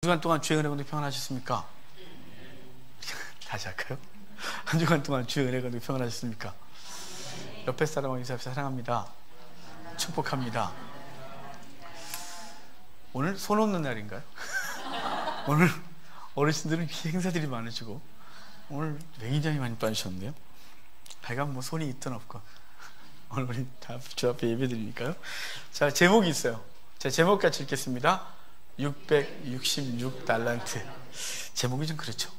한 주간 동안 주의 은혜가 평안하셨습니까? 다시 할까요? 한 주간 동안 주의 은혜가 평안하셨습니까? 옆에 사람과 인사합시다. 사랑합니다. 축복합니다. 오늘 손 없는 날인가요? 오늘 어르신들은 행사들이 많으시고 오늘 굉장히 많이 빠지셨는데요. 하여간 뭐 손이 있든 없건 오늘 우리 다 주 앞에 예배드리니까요. 자, 제목이 있어요. 자, 제목 같이 읽겠습니다. 666달란트. 제목이 좀 그렇죠.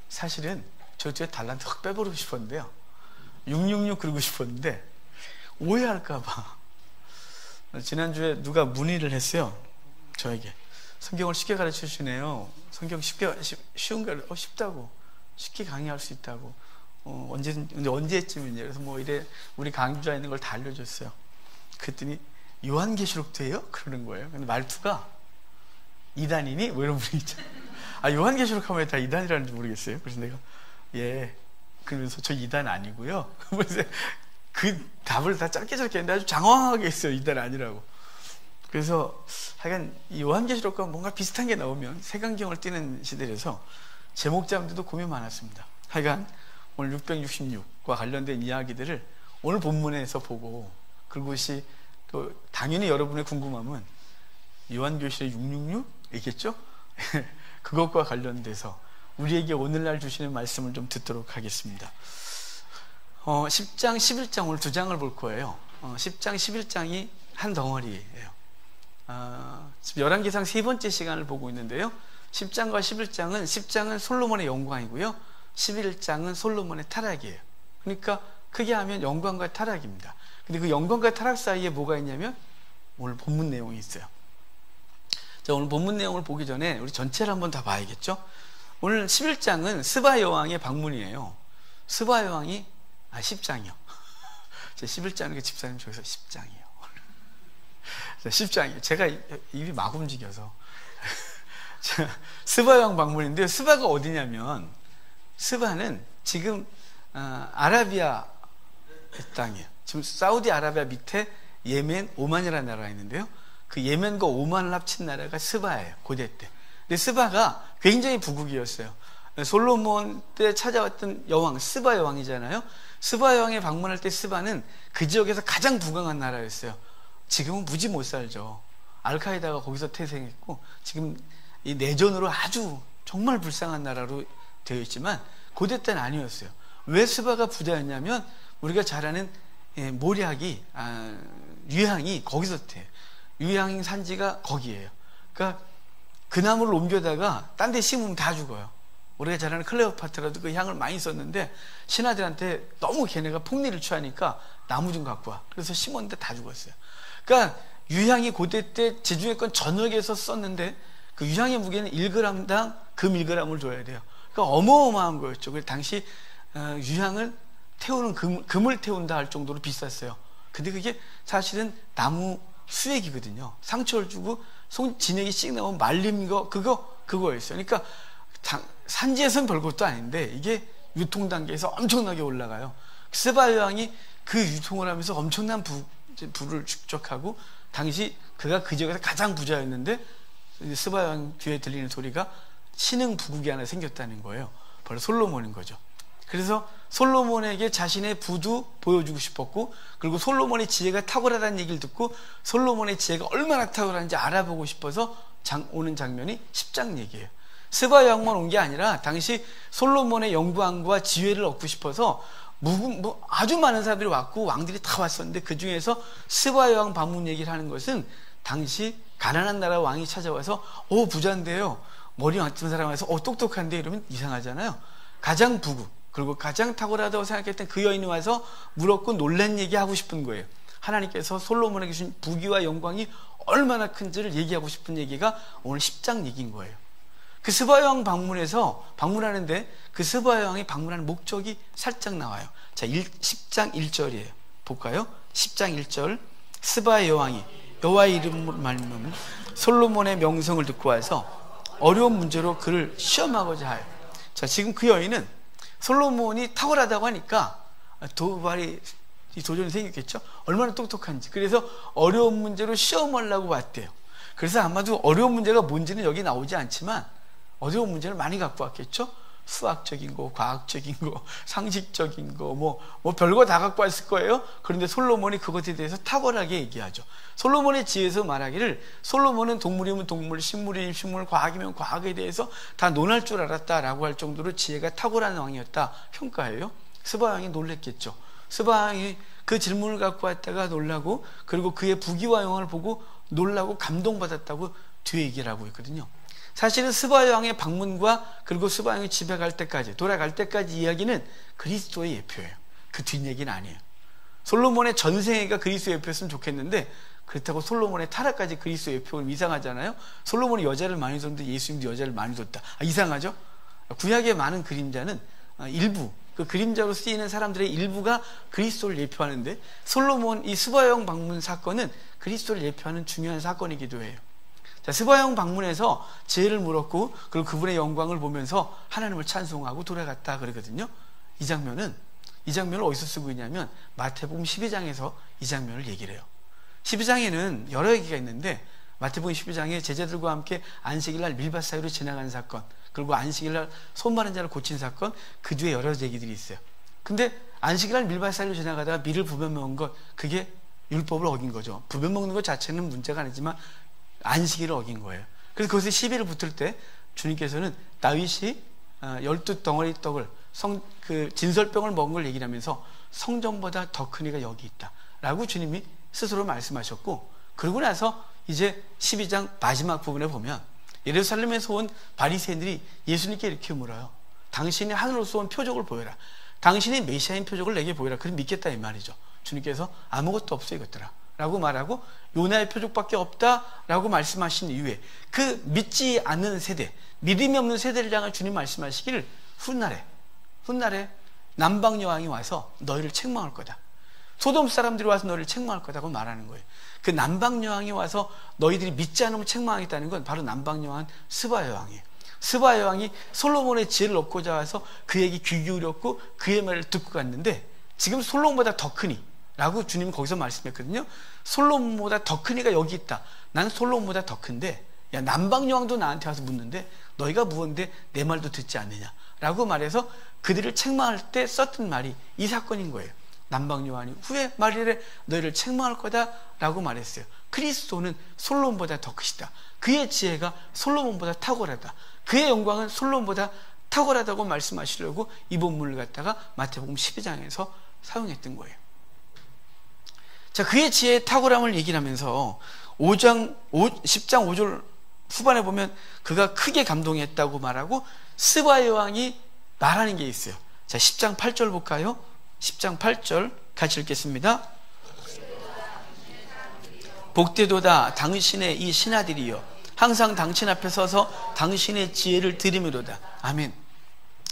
사실은 저쪽에 달란트 확 빼버리고 싶었는데요. 666 그러고 싶었는데 오해할까봐 지난주에 누가 문의를 했어요. 저에게 성경을 쉽게 가르쳐 주시네요. 성경 쉬운 거 쉽다고, 쉽게 강의할 수 있다고. 언제쯤이냐. 그래서 뭐 이래 우리 강좌에 있는 걸 다 알려줬어요. 그랬더니 요한계시록도예요? 그러는 거예요. 근데 말투가 이단이니? 뭐 이런 분이 있죠. 아, 요한계시록 하면 다 이단이라는지 모르겠어요. 그래서 내가 예 그러면서 저 이단 아니고요. 그래서 그 답을 다 짧게 했는데 아주 장황하게 했어요. 이단 아니라고. 그래서 하여간 요한계시록과 뭔가 비슷한 게 나오면 색안경을 띄는 시대라서 제목 잡는데도 고민 많았습니다. 하여간 오늘 666과 관련된 이야기들을 오늘 본문에서 보고, 그것이 또 당연히 여러분의 궁금함은 요한계시록 666 있겠죠? 그것과 관련돼서 우리에게 오늘날 주시는 말씀을 좀 듣도록 하겠습니다. 10장, 11장 오늘 두 장을 볼 거예요. 10장, 11장이 한 덩어리예요. 지금 열왕기상 세 번째 시간을 보고 있는데요. 10장과 11장은 10장은 솔로몬의 영광이고요. 11장은 솔로몬의 타락이에요. 그러니까 크게 하면 영광과 타락입니다. 근데 그 영광과 타락 사이에 뭐가 있냐면 오늘 본문 내용이 있어요. 자, 오늘 본문 내용을 보기 전에 우리 전체를 한번 다 봐야겠죠? 오늘 11장은 스바 여왕의 방문이에요. 스바 여왕이 10장이요. 11장은 집사님 저기서 10장이에요. 10장이에요. 제가 입이 막 움직여서. 스바 여왕 방문인데, 스바가 어디냐면 스바는 지금 아라비아 땅이에요. 지금 사우디아라비아 밑에 예멘, 오만이라는 나라가 있는데요. 그 예멘과 오만을 합친 나라가 스바예요. 고대 때. 근데 스바가 굉장히 부국이었어요. 솔로몬 때 찾아왔던 여왕, 스바 여왕이잖아요. 스바 여왕이 방문할 때 스바는 그 지역에서 가장 부강한 나라였어요. 지금은 무지 못 살죠. 알카에다가 거기서 태생했고 지금 이 내전으로 아주 정말 불쌍한 나라로 되어 있지만 고대 때는 아니었어요. 왜 스바가 부자였냐면 우리가 잘 아는 모략이 유향이 거기서 돼요. 유향 산지가 거기에요. 그러니까 그 나무를 옮겨다가 딴 데 심으면 다 죽어요. 우리가 잘 아는 클레오파트라도 그 향을 많이 썼는데 신하들한테 너무 걔네가 폭리를 취하니까 나무 좀 갖고 와. 그래서 심었는데 다 죽었어요. 그러니까 유향이 고대 때 지중해권 전역에서 썼는데 그 유향의 무게는 1g당 금 1g을 줘야 돼요. 그러니까 어마어마한 거였죠. 그래서 당시 유향을 태우는 금을 태운다 할 정도로 비쌌어요. 근데 그게 사실은 나무 수액이거든요. 상처를 주고 진액이 씩 나오면 말린 거 그거였어요. 그러니까 산지에서는 별것도 아닌데 이게 유통 단계에서 엄청나게 올라가요. 스바 여왕이 그 유통을 하면서 엄청난 부를 축적하고 당시 그가 그 지역에서 가장 부자였는데 스바 여왕 뒤에 들리는 소리가 신흥 부국이 하나 생겼다는 거예요. 바로 솔로몬인 거죠. 그래서 솔로몬에게 자신의 부도 보여주고 싶었고, 그리고 솔로몬의 지혜가 탁월하다는 얘기를 듣고 솔로몬의 지혜가 얼마나 탁월한지 알아보고 싶어서 오는 장면이 10장 얘기예요. 스바 여왕만 온 게 아니라 당시 솔로몬의 영광과 지혜를 얻고 싶어서 아주 많은 사람들이 왔고 왕들이 다 왔었는데 그 중에서 스바 여왕 방문 얘기를 하는 것은 당시 가난한 나라 왕이 찾아와서 부자인데요, 머리 맞춘 사람 와서 똑똑한데 이러면 이상하잖아요. 가장 부국 그리고 가장 탁월하다고 생각했던 그 여인이 와서 물었고 놀란 얘기하고 싶은 거예요. 하나님께서 솔로몬에게 주신 부귀와 영광이 얼마나 큰지를 얘기하고 싶은 얘기가 오늘 10장 얘기인 거예요. 그 스바 여왕 방문하는데 그 스바 여왕이 방문하는 목적이 살짝 나와요. 자, 10장 1절이에요. 볼까요? 10장 1절. 스바 여왕이 여호와의 이름으로 말미암아 솔로몬의 명성을 듣고 와서 어려운 문제로 그를 시험하고자 하여. 자, 지금 그 여인은 솔로몬이 탁월하다고 하니까 도전이 생겼겠죠. 얼마나 똑똑한지. 그래서 어려운 문제로 시험하려고 왔대요. 그래서 아마도 어려운 문제가 뭔지는 여기 나오지 않지만 어려운 문제를 많이 갖고 왔겠죠. 수학적인 거, 과학적인 거, 상식적인 거, 뭐 별거 다 갖고 왔을 거예요. 그런데 솔로몬이 그것에 대해서 탁월하게 얘기하죠. 솔로몬의 지혜에서 말하기를 솔로몬은 동물이면 동물, 식물이면 식물, 과학이면 과학에 대해서 다 논할 줄 알았다라고 할 정도로 지혜가 탁월한 왕이었다 평가해요. 스바 왕이 놀랬겠죠. 스바 왕이 그 질문을 갖고 왔다가 놀라고, 그리고 그의 부귀와 영광을 보고 놀라고 감동받았다고 뒤에 얘기를 하고 있거든요. 사실은 스바 왕의 방문과 그리고 스바 왕이 집에 갈 때까지, 돌아갈 때까지 이야기는 그리스도의 예표예요. 그 뒷얘기는 아니에요. 솔로몬의 전생애가 그리스도의 예표였으면 좋겠는데, 그렇다고 솔로몬의 타락까지 그리스도의 예표는 이상하잖아요. 솔로몬이 여자를 많이 줬는데 예수님도 여자를 많이 줬다. 이상하죠? 구약의 많은 그림자는 일부, 그 그림자로 쓰이는 사람들의 일부가 그리스도를 예표하는데, 솔로몬 이 스바형 방문 사건은 그리스도를 예표하는 중요한 사건이기도 해요. 자, 스바형 방문에서 지혜를 물었고, 그리고 그분의 영광을 보면서 하나님을 찬송하고 돌아갔다 그러거든요. 이 장면을 어디서 쓰고 있냐면 마태복음 12장에서 이 장면을 얘기를 해요. 12장에는 여러 얘기가 있는데, 마태복음 12장에 제자들과 함께 안식일날 밀밭 사이로 지나간 사건, 그리고 안식일날 손 마른 자를 고친 사건, 그 뒤에 여러 얘기들이 있어요. 근데 안식일날 밀밭 사이로 지나가다가 밀을 부벼 먹은 것, 그게 율법을 어긴 거죠. 부벼 먹는 것 자체는 문제가 아니지만 안식일을 어긴 거예요. 그래서 거기서 시비를 붙을 때 주님께서는 다윗이 12덩어리 떡을 진설병을 먹은 걸 얘기를 하면서 성전보다 더 큰 이가 여기 있다 라고 주님이 스스로 말씀하셨고, 그러고 나서 이제 12장 마지막 부분에 보면 예루살렘에서 온 바리새인들이 예수님께 이렇게 물어요. 당신이 하늘로서 온 표적을 보여라. 당신이 메시아인 표적을 내게 보여라. 그럼 믿겠다 이 말이죠. 주님께서 아무것도 없어 이것들아 라고 말하고, 요나의 표적밖에 없다 라고 말씀하신 이후에 그 믿지 않는 세대, 믿음이 없는 세대를 향해 주님 말씀하시기를 훗날에 남방 여왕이 와서 너희를 책망할 거다. 소돔 사람들이 와서 너희를 책망할 거다고 말하는 거예요. 그 남방 여왕이 와서 너희들이 믿지 않으면 책망하겠다는 건 바로 남방 여왕은 스바 여왕이에요. 스바 여왕이 솔로몬의 지혜를 얻고자 와서 그에게 귀 기울였고 그의 말을 듣고 갔는데, 지금 솔로몬보다 더 크니 라고 주님은 거기서 말씀했거든요. 솔로몬보다 더 큰 이가 여기 있다. 난 솔로몬보다 더 큰데, 야, 남방 여왕도 나한테 와서 묻는데 너희가 무언데 내 말도 듣지 않느냐 라고 말해서 그들을 책망할 때 썼던 말이 이 사건인 거예요. 남방 여왕이 후에 말이래 너희를 책망할 거다 라고 말했어요. 그리스도는 솔로몬보다 더 크시다. 그의 지혜가 솔로몬보다 탁월하다. 그의 영광은 솔로몬보다 탁월하다고 말씀하시려고 이 본문을 갖다가 마태복음 12장에서 사용했던 거예요. 자, 그의 지혜의 탁월함을 얘기를 하면서 10장 5절 후반에 보면 그가 크게 감동했다고 말하고 스바 여왕이 말하는 게 있어요. 자, 10장 8절 볼까요? 10장 8절 같이 읽겠습니다. 복되도다 당신의 이 신하들이여, 항상 당신 앞에 서서 당신의 지혜를 들이미로다. 아멘.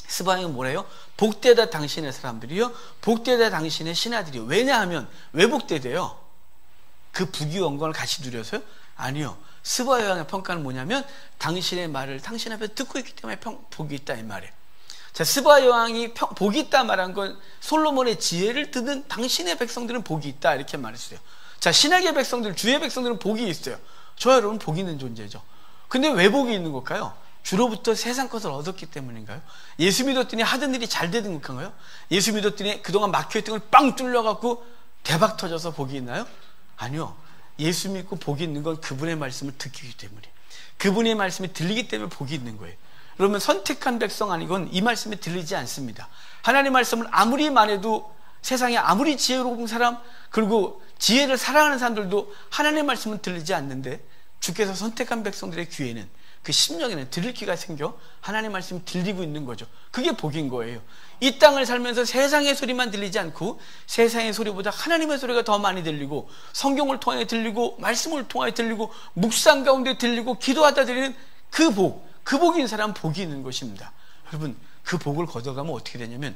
스바 왕이 뭐래요? 복되다 당신의 사람들이요, 복되다 당신의 신하들이요. 왜냐하면 왜 복되대요? 그 부귀 영광을 같이 누려서요? 아니요. 스바 여왕의 평가는 뭐냐면 당신의 말을 당신 앞에 듣고 있기 때문에 복이 있다 이 말이에요. 자, 스바 여왕이 복이 있다 말한 건 솔로몬의 지혜를 듣는 당신의 백성들은 복이 있다 이렇게 말했어요. 자, 신약의 백성들, 주의 백성들은 복이 있어요. 저 여러분 복이 있는 존재죠. 근데 왜 복이 있는 걸까요? 주로부터 세상 것을 얻었기 때문인가요? 예수 믿었더니 하던 일이 잘 되는 건가요? 예수 믿었더니 그동안 막혀있던 걸 빵 뚫려갖고 대박 터져서 복이 있나요? 아니요. 예수 믿고 복이 있는 건 그분의 말씀을 듣기 때문에, 그분의 말씀이 들리기 때문에 복이 있는 거예요. 그러면 선택한 백성 아니건 이 말씀이 들리지 않습니다. 하나님의 말씀을 아무리 말해도, 세상에 아무리 지혜로운 사람, 그리고 지혜를 사랑하는 사람들도 하나님의 말씀은 들리지 않는데, 주께서 선택한 백성들의 귀에는, 그 심령에는 들을 귀가 생겨 하나님의 말씀이 들리고 있는 거죠. 그게 복인 거예요. 이 땅을 살면서 세상의 소리만 들리지 않고 세상의 소리보다 하나님의 소리가 더 많이 들리고, 성경을 통해 들리고, 말씀을 통해 들리고, 묵상 가운데 들리고, 기도하다 들리는 그 복인 사람은 복이 있는 것입니다. 여러분, 그 복을 거둬가면 어떻게 되냐면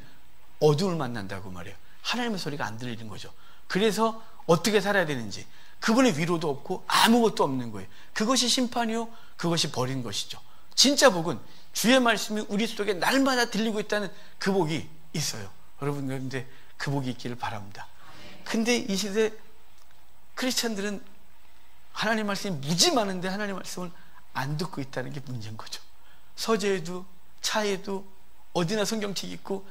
어둠을 만난다고 말해요. 하나님의 소리가 안 들리는 거죠. 그래서 어떻게 살아야 되는지, 그분의 위로도 없고 아무것도 없는 거예요. 그것이 심판이요, 그것이 버린 것이죠. 진짜 복은 주의 말씀이 우리 속에 날마다 들리고 있다는 그 복이 있어요. 여러분, 그런데 그 복이 있기를 바랍니다. 근데 이 시대 크리스찬들은 하나님 말씀이 무지 많은데 하나님 말씀을 안 듣고 있다는 게 문제인 거죠. 서재에도 차에도 어디나 성경책 있고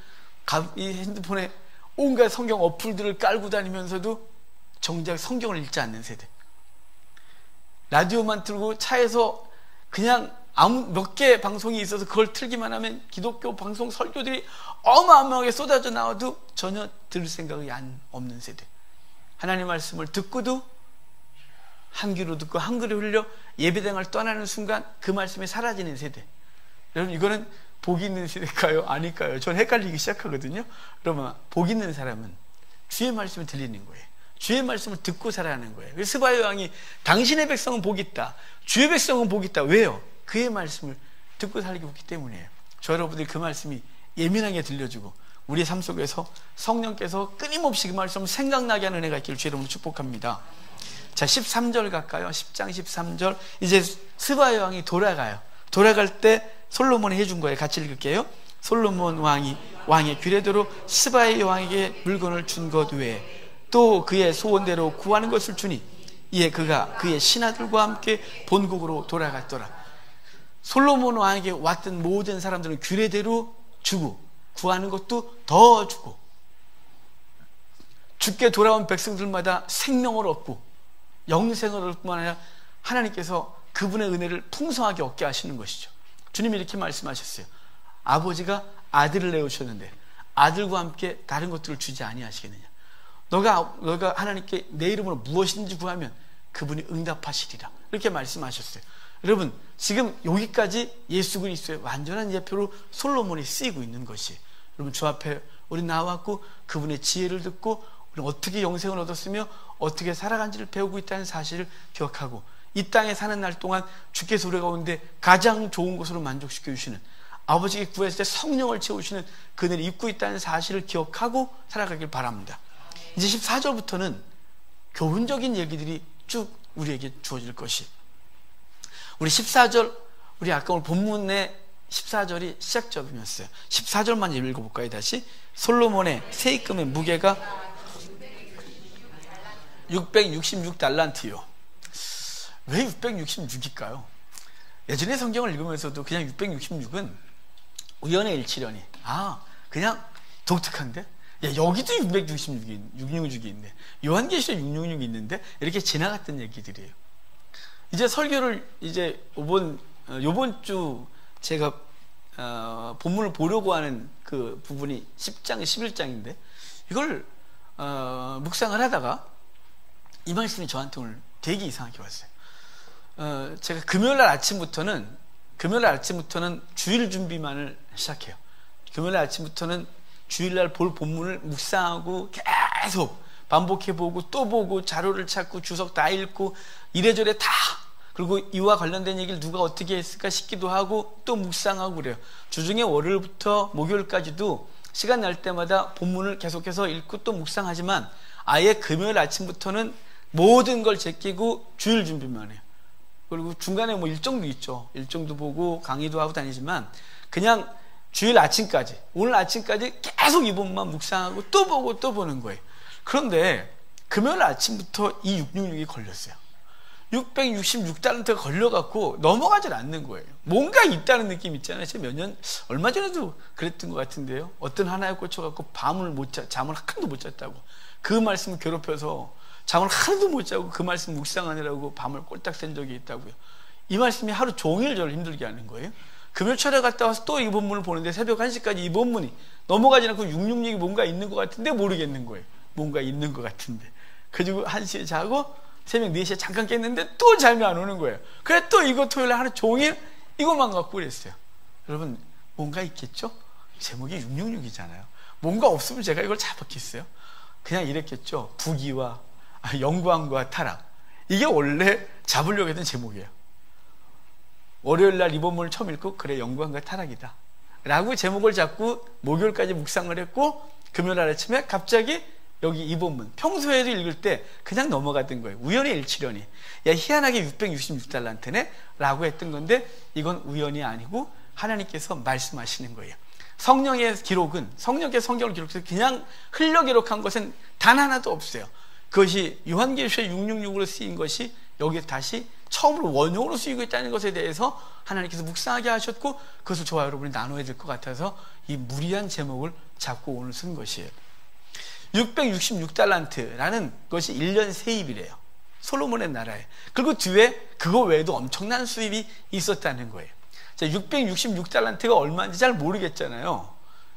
이 핸드폰에 온갖 성경 어플들을 깔고 다니면서도 정작 성경을 읽지 않는 세대. 라디오만 틀고 차에서 그냥 아무 몇 개 방송이 있어서 그걸 틀기만 하면 기독교 방송 설교들이 어마어마하게 쏟아져 나와도 전혀 들을 생각이 없는 세대. 하나님 말씀을 듣고도 한 귀로 듣고 한 귀로 흘려 예배당을 떠나는 순간 그 말씀이 사라지는 세대. 여러분, 이거는 복 있는 세대일까요? 아닐까요? 전 헷갈리기 시작하거든요. 그러면 복 있는 사람은 주의 말씀을 들리는 거예요. 주의 말씀을 듣고 살아가는 거예요. 스바야 왕이 당신의 백성은 복이 있다, 주의 백성은 복이 있다. 왜요? 그의 말씀을 듣고 살기 있기 때문이에요. 저 여러분들이 그 말씀이 예민하게 들려주고 우리의 삶 속에서 성령께서 끊임없이 그 말씀을 생각나게 하는 은혜가 있기를 주의 이름으로 축복합니다. 자, 13절 갈까요? 10장 13절. 이제 스바야 왕이 돌아가요. 돌아갈 때 솔로몬이 해준 거예요. 같이 읽을게요. 솔로몬 왕의 규례대로 스바야 왕에게 물건을 준 것 외에 또 그의 소원대로 구하는 것을 주니 이에 그가 그의 신하들과 함께 본국으로 돌아갔더라. 솔로몬 왕에게 왔던 모든 사람들은 규례대로 주고 구하는 것도 더 주고 죽게 돌아온 백성들마다 생명을 얻고 영생을 얻을 뿐만 아니라 하나님께서 그분의 은혜를 풍성하게 얻게 하시는 것이죠. 주님이 이렇게 말씀하셨어요. 아버지가 아들을 내어주셨는데 아들과 함께 다른 것들을 주지 아니하시겠느냐. 너가 하나님께 내 이름으로 무엇인지 구하면 그분이 응답하시리라. 이렇게 말씀하셨어요. 여러분, 지금 여기까지 예수 그리스도의 완전한 예표로 솔로몬이 쓰이고 있는 것이, 여러분, 주 앞에 우리 나왔고 그분의 지혜를 듣고 우리 어떻게 영생을 얻었으며 어떻게 살아간지를 배우고 있다는 사실을 기억하고 이 땅에 사는 날 동안 주께서 우리 가운데 가장 좋은 것으로 만족시켜 주시는, 아버지께 구했을 때 성령을 채우시는 그늘을 입고 있다는 사실을 기억하고 살아가길 바랍니다. 이제 14절부터는 교훈적인 얘기들이 쭉 우리에게 주어질 것이, 우리 14절, 우리 아까 오늘 본문의 14절이 시작점이었어요. 14절만 읽어볼까요? 다시. 솔로몬의 세입금의 무게가 666달란트요. 왜 666일까요? 예전에 성경을 읽으면서도 그냥 666은 우연의 일치려니, 그냥 독특한데? 야, 여기도 666이 있네. 요한계시록 666이 있는데? 이렇게 지나갔던 얘기들이에요. 이제 설교를 이제 요번 주 제가 본문을 보려고 하는 그 부분이 10장, 11장인데 이걸 묵상을 하다가 이 말씀이 저한테 오늘 되게 이상하게 왔어요. 제가 금요일날 아침부터는 주일 준비만을 시작해요. 금요일날 아침부터는 주일날 볼 본문을 묵상하고 계속 반복해보고 또 보고 자료를 찾고 주석 다 읽고 이래저래 다, 그리고 이와 관련된 얘기를 누가 어떻게 했을까 싶기도 하고 또 묵상하고 그래요. 주중에 월요일부터 목요일까지도 시간 날 때마다 본문을 계속해서 읽고 또 묵상하지만 아예 금요일 아침부터는 모든 걸 제끼고 주일 준비만 해요. 그리고 중간에 뭐 일정도 있죠. 일정도 보고 강의도 하고 다니지만 그냥 주일 아침까지, 오늘 아침까지 계속 이 본문만 묵상하고 또 보고 또 보는 거예요. 그런데 금요일 아침부터 이 666이 걸렸어요. 666달란트가 걸려갖고 넘어가질 않는 거예요. 뭔가 있다는 느낌 있잖아요. 제가 얼마 전에도 그랬던 것 같은데요. 어떤 하나에 꽂혀갖고 잠을 하나도 못 잤다고. 그 말씀을 괴롭혀서 잠을 하나도 못 자고 그 말씀 묵상하느라고 밤을 꼴딱 샌 적이 있다고요. 이 말씀이 하루 종일 저를 힘들게 하는 거예요. 금요일 철에 갔다 와서 또 이 본문을 보는데 새벽 1시까지 이 본문이 넘어가지 않고 666이 뭔가 있는 것 같은데 모르겠는 거예요. 뭔가 있는 것 같은데. 그리고 1시에 자고 새벽 4시에 잠깐 깼는데 또 잠이 안 오는 거예요. 그래 또 이거 토요일에 하루 종일 이것만 갖고 그랬어요. 여러분, 뭔가 있겠죠? 제목이 666이잖아요. 뭔가 없으면 제가 이걸 잡았겠어요? 그냥 이랬겠죠. 부귀와 영광과 타락. 이게 원래 잡으려고 했던 제목이에요. 월요일날 이 본문을 처음 읽고 그래 영광과 타락이다 라고 제목을 잡고 목요일까지 묵상을 했고 금요일 아침에 갑자기 여기 이 본문, 평소에도 읽을 때 그냥 넘어갔던 거예요. 우연의 일치려니, 야 희한하게 666달란트네 라고 했던 건데 이건 우연이 아니고 하나님께서 말씀하시는 거예요. 성령의 기록은, 성령께서 성경을 기록해서 그냥 흘려 기록한 것은 단 하나도 없어요. 그것이 요한계시록 666으로 쓰인 것이 여기에 다시 처음으로 원형으로 쓰이고 있다는 것에 대해서 하나님께서 묵상하게 하셨고, 그것을 저와 여러분이 나눠야 될 것 같아서 이 무리한 제목을 잡고 오늘 쓴 것이에요. 666달란트라는 것이 1년 세입이래요. 솔로몬의 나라에. 그리고 뒤에 그거 외에도 엄청난 수입이 있었다는 거예요. 자, 666달란트가 얼마인지 잘 모르겠잖아요.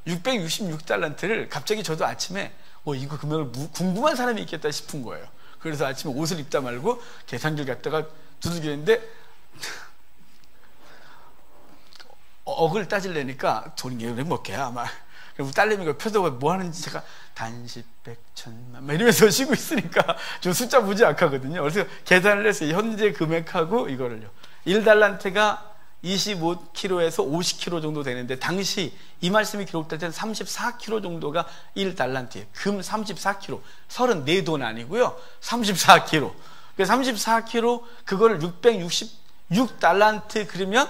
666달란트를 갑자기 저도 아침에 이거 금액을 궁금한 사람이 있겠다 싶은 거예요. 그래서 아침에 옷을 입다 말고 계산기를 갖다가 두들기는데 억을 따지려니까 돈이 몇 개야 막. 그리고 딸내미가 펴다가 뭐 하는지 제가 단십 백천만 막 이러면서 쉬고 있으니까 저 숫자 무지 악하거든요. 그래서 계산을 했어요. 현재 금액하고 이거를요. 1달란트가 25kg에서 50kg 정도 되는데, 당시 이 말씀이 기록될 때는 34kg 정도가 1달란트예요. 금 34kg, 34돈 아니고요. 34kg. 34kg, 그거를 666달란트 그러면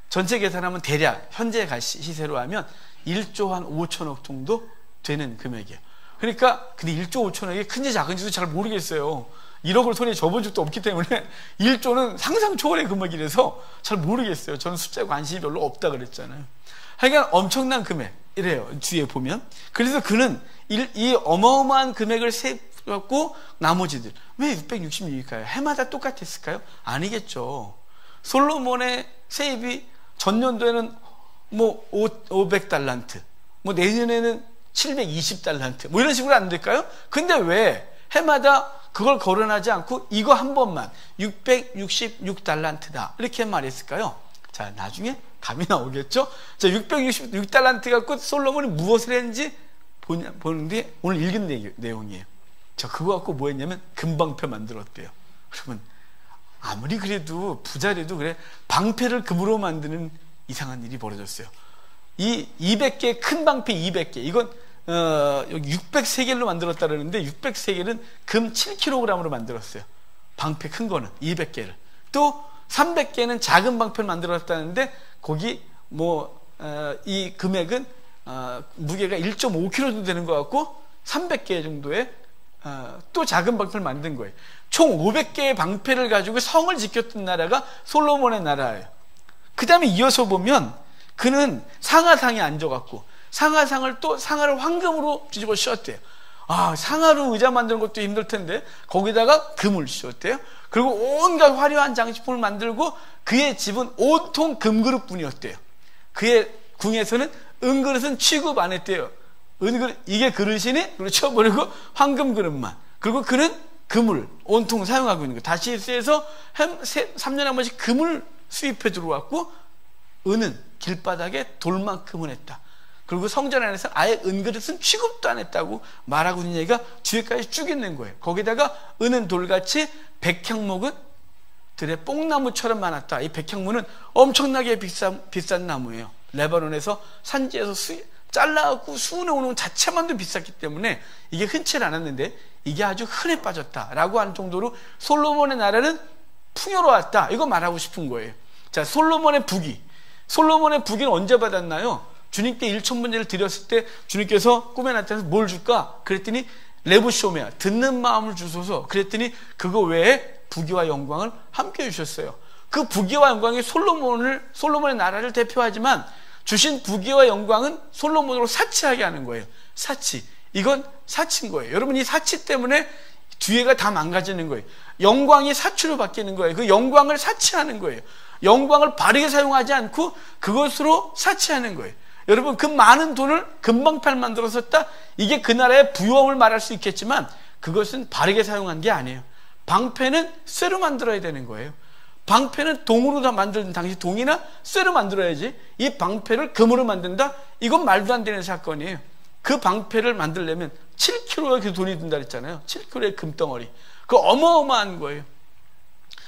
전체 계산하면 대략 현재 시세로 하면 1조 한 5천억 정도 되는 금액이에요. 그러니까 근데 1조 5천억이 큰지 작은지도 잘 모르겠어요. 1억을 손에 접은 적도 없기 때문에 1조는 상상 초월의 금액이라서 잘 모르겠어요. 저는 숫자에 관심이 별로 없다 그랬잖아요. 하여간 엄청난 금액이래요. 뒤에 보면. 그래서 그는 이 어마어마한 금액을 세웠고, 나머지들 왜 666일까요? 해마다 똑같았을까요? 아니겠죠. 솔로몬의 세입이 전년도에는 500달란트, 내년에는 720달란트, 이런 식으로 안 될까요? 근데 왜 해마다 그걸 거론하지 않고 이거 한 번만 666달란트다 이렇게 말했을까요? 자, 나중에 답이 나오겠죠? 자, 666달란트 갖고 솔로몬이 무엇을 했는지 보는데 오늘 읽은 내용이에요. 자, 그거 갖고 뭐 했냐면 금방패 만들었대요. 그러면 아무리 그래도 부자래도 그래, 방패를 금으로 만드는 이상한 일이 벌어졌어요. 이 200개, 큰 방패 200개, 이건 600세겔로 만들었다 그러는데 600세겔은 금 7kg으로 만들었어요. 방패 큰 거는 200개를. 또 300개는 작은 방패를 만들었다는데 거기 이 금액은 무게가 1.5kg 정도 되는 것 같고 300개 정도의 또 작은 방패를 만든 거예요. 총 500개의 방패를 가지고 성을 지켰던 나라가 솔로몬의 나라예요. 그 다음에 이어서 보면 그는 상하상에 앉아갖고 상하상을 또 상하를 황금으로 뒤집어 씌웠대요. 상하로 의자 만드는 것도 힘들 텐데 거기다가 금을 씌웠대요. 그리고 온갖 화려한 장식품을 만들고 그의 집은 온통 금그릇뿐이었대요. 그의 궁에서는 은그릇은 취급 안 했대요. 은그릇, 이게 그릇이니? 그리고 치워버리고 황금 그릇만. 그리고 그는 금을 온통 사용하고 있는 거예요. 다시스에서 3년에 한 번씩 금을 수입해 들어왔고, 은은 길바닥에 돌만큼은 했다. 그리고 성전 안에서 아예 은그릇은 취급도 안 했다고 말하고 있는 얘기가 뒤에까지 쭉 있는 거예요. 거기다가 은은 돌같이 백향목은 들에 뽕나무처럼 많았다. 이 백향목은 엄청나게 비싼 나무예요. 레바논에서 산지에서 잘라갖고 수은에 오는 자체만도 비쌌기 때문에 이게 흔치 않았는데 이게 아주 흔해 빠졌다라고 하는 정도로 솔로몬의 나라는 풍요로웠다. 이거 말하고 싶은 거예요. 자, 솔로몬의 부귀는 언제 받았나요? 주님께 일천문제를 드렸을 때 주님께서 꿈에 나타나서 뭘 줄까? 그랬더니 레부쇼메아, 듣는 마음을 주소서. 그랬더니 그거 외에 부귀와 영광을 함께 주셨어요. 그 부귀와 영광이 솔로몬의 나라를 대표하지만 주신 부귀와 영광은 솔로몬으로 사치하게 하는 거예요. 사치. 이건 사치인 거예요. 여러분, 이 사치 때문에 뒤에가 다 망가지는 거예요. 영광이 사치로 바뀌는 거예요. 그 영광을 사치하는 거예요. 영광을 바르게 사용하지 않고 그것으로 사치하는 거예요. 여러분, 그 많은 돈을 금방패를 만들어 썼다? 이게 그 나라의 부유함을 말할 수 있겠지만 그것은 바르게 사용한 게 아니에요. 방패는 쇠로 만들어야 되는 거예요. 방패는 동으로 다 만들던 당시 동이나 쇠로 만들어야지, 이 방패를 금으로 만든다? 이건 말도 안 되는 사건이에요. 그 방패를 만들려면 7kg의 그 돈이 든다 그랬잖아요. 7kg의 금덩어리. 그 어마어마한 거예요.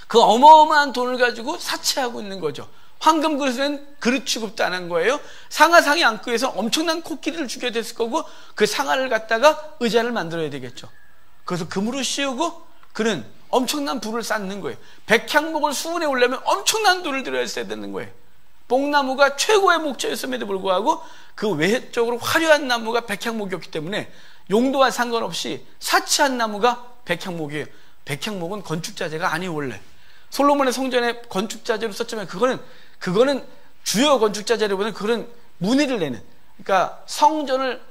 그 어마어마한 돈을 가지고 사치하고 있는 거죠. 황금 그릇은 그릇 취급도 안 한 거예요. 상하상에 앉고 해서 엄청난 코끼리를 죽여야 됐을 거고 그 상하를 갖다가 의자를 만들어야 되겠죠. 그래서 금으로 씌우고 그는 엄청난 불을 쌓는 거예요. 백향목을 수은에 올려면 엄청난 돈을 들여야 되는 거예요. 뽕나무가 최고의 목재였음에도 불구하고 그 외적으로 화려한 나무가 백향목이었기 때문에 용도와 상관없이 사치한 나무가 백향목이에요. 백향목은 건축자재가 아니에요. 원래 솔로몬의 성전에 건축자재로 썼지만 그거는 주요 건축자재로보다는 그거는 무늬를 내는, 그러니까 성전을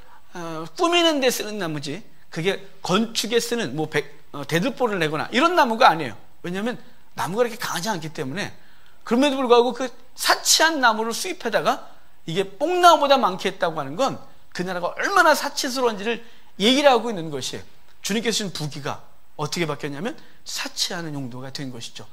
꾸미는 데 쓰는 나무지, 그게 건축에 쓰는 대들보를 내거나 이런 나무가 아니에요. 왜냐하면 나무가 이렇게 강하지 않기 때문에. 그럼에도 불구하고 그 사치한 나무를 수입하다가 이게 뽕나무보다 많게 했다고 하는 건 그 나라가 얼마나 사치스러운지를 얘기를 하고 있는 것이에요. 주님께서 주신 부귀가 어떻게 바뀌었냐면 사치하는 용도가 된 것이죠.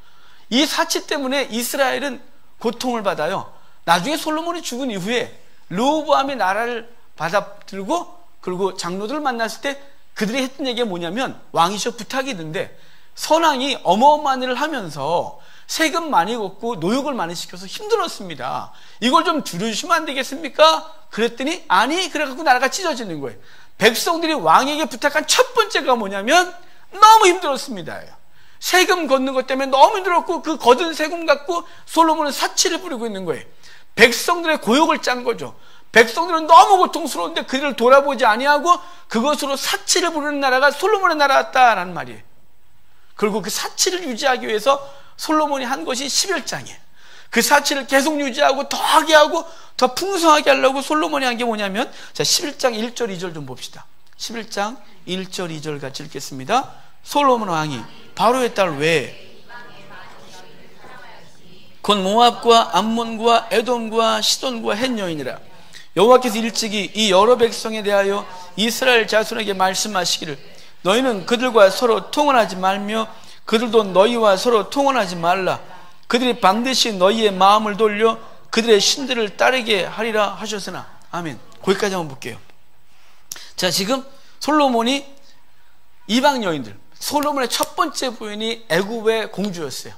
이 사치 때문에 이스라엘은 고통을 받아요. 나중에 솔로몬이 죽은 이후에 르호보암이 나라를 받아들고 그리고 장로들을 만났을 때 그들이 했던 얘기가 뭐냐면, 왕이셔 부탁이 있는데 선왕이 어마어마한 일을 하면서 세금 많이 걷고 노역을 많이 시켜서 힘들었습니다. 이걸 좀 줄여주시면 안 되겠습니까? 그랬더니 아니, 그래갖고 나라가 찢어지는 거예요. 백성들이 왕에게 부탁한 첫 번째가 뭐냐면 너무 힘들었습니다. 세금 걷는 것 때문에 너무 힘들었고 그 걷은 세금 갖고 솔로몬은 사치를 부리고 있는 거예요. 백성들의 고역을 짠 거죠. 백성들은 너무 고통스러운데 그들을 돌아보지 아니하고 그것으로 사치를 부르는 나라가 솔로몬의 나라였다라는 말이에요. 그리고 그 사치를 유지하기 위해서 솔로몬이 한 것이 11장이에요. 그 사치를 계속 유지하고 더하게 하고 더 풍성하게 하려고 솔로몬이 한 게 뭐냐면, 자, 11장 1절 2절 좀 봅시다. 11장 1절 2절 같이 읽겠습니다. 솔로몬 왕이 바로의 딸 외에 곧 모압과 암몬과 에돔과 시돈과 헷 여인이라 여호와께서 일찍이 이 여러 백성에 대하여 이스라엘 자손에게 말씀하시기를 너희는 그들과 서로 통혼하지 말며 그들도 너희와 서로 통혼하지 말라. 그들이 반드시 너희의 마음을 돌려 그들의 신들을 따르게 하리라 하셨으나. 아멘. 거기까지 한번 볼게요. 자, 지금 솔로몬이 이방 여인들, 솔로몬의 첫 번째 부인이 애굽의 공주였어요.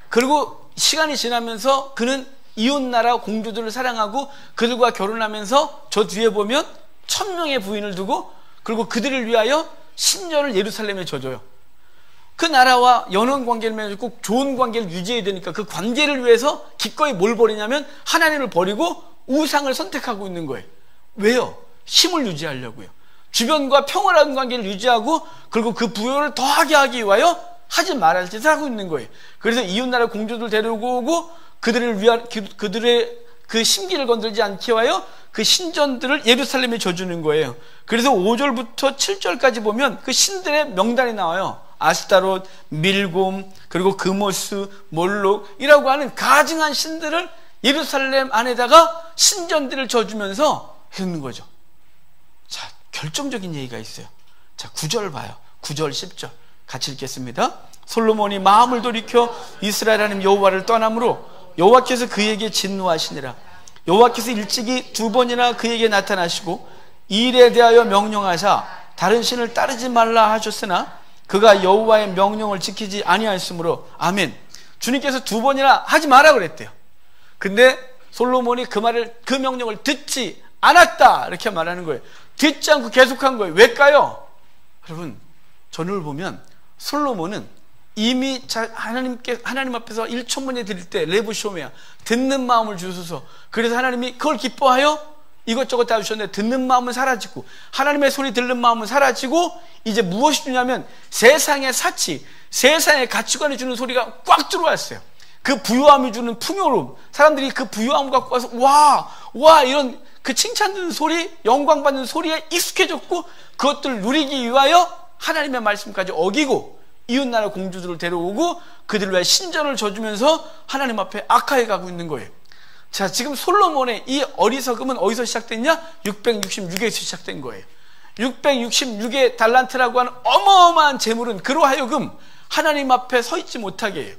그리고 시간이 지나면서 그는 이웃나라 공주들을 사랑하고 그들과 결혼하면서 저 뒤에 보면 1000명의 부인을 두고 그리고 그들을 위하여 신전을 예루살렘에 져줘요. 그 나라와 연원 관계를 맺고 좋은 관계를 유지해야 되니까 그 관계를 위해서 기꺼이 뭘 버리냐면 하나님을 버리고 우상을 선택하고 있는 거예요. 왜요? 힘을 유지하려고요. 주변과 평화로운 관계를 유지하고 그리고 그 부여를 더하게 하기 위하여 하지 말아야 할 짓을 하고 있는 거예요. 그래서 이웃나라 공주들 데려오고 그들을 위한 그들의 그 심기를 건들지 않게 하여 그 신전들을 예루살렘에 져주는 거예요. 그래서 5절부터 7절까지 보면 그 신들의 명단이 나와요. 아스타롯, 밀곰, 그리고 그모스, 몰록이라고 하는 가증한 신들을 예루살렘 안에다가 신전들을 져주면서 해놓는 거죠. 자, 결정적인 얘기가 있어요. 자, 9절 봐요. 9절 10절 같이 읽겠습니다. 솔로몬이 마음을 돌이켜 이스라엘 하나님 여호와를 떠남으로 여호와께서 그에게 진노하시니라. 여호와께서 일찍이 2번이나 그에게 나타나시고 이 일에 대하여 명령하사 다른 신을 따르지 말라 하셨으나 그가 여호와의 명령을 지키지 아니하였으므로. 아멘. 주님께서 2번이나 하지 마라 그랬대요. 근데 솔로몬이 그 명령을 듣지 않았다 이렇게 말하는 거예요. 듣지 않고 계속한 거예요. 왜일까요? 여러분, 전을 보면 솔로몬은 이미 하나님 앞에서 1천번에 드릴 때 레브쇼메야 듣는 마음을 주소서. 그래서 하나님이 그걸 기뻐하여 이것저것 다 주셨는데 듣는 마음은 사라지고 하나님의 소리 듣는 마음은 사라지고 이제 무엇이 주냐면 세상의 사치, 세상의 가치관이 주는 소리가 꽉 들어왔어요. 그 부유함이 주는 풍요로움, 사람들이 그 부유함 갖고 와서 와 이런 그 칭찬 듣는 소리, 영광 받는 소리에 익숙해졌고 그것들을 누리기 위하여 하나님의 말씀까지 어기고 이웃나라 공주들을 데려오고 그들을 위해 신전을 져주면서 하나님 앞에 악하게 가고 있는 거예요. 자, 지금 솔로몬의 이 어리석음은 어디서 시작됐냐? 666에서 시작된 거예요. 666의 달란트라고 하는 어마어마한 재물은 그로 하여금 하나님 앞에 서 있지 못하게 해요.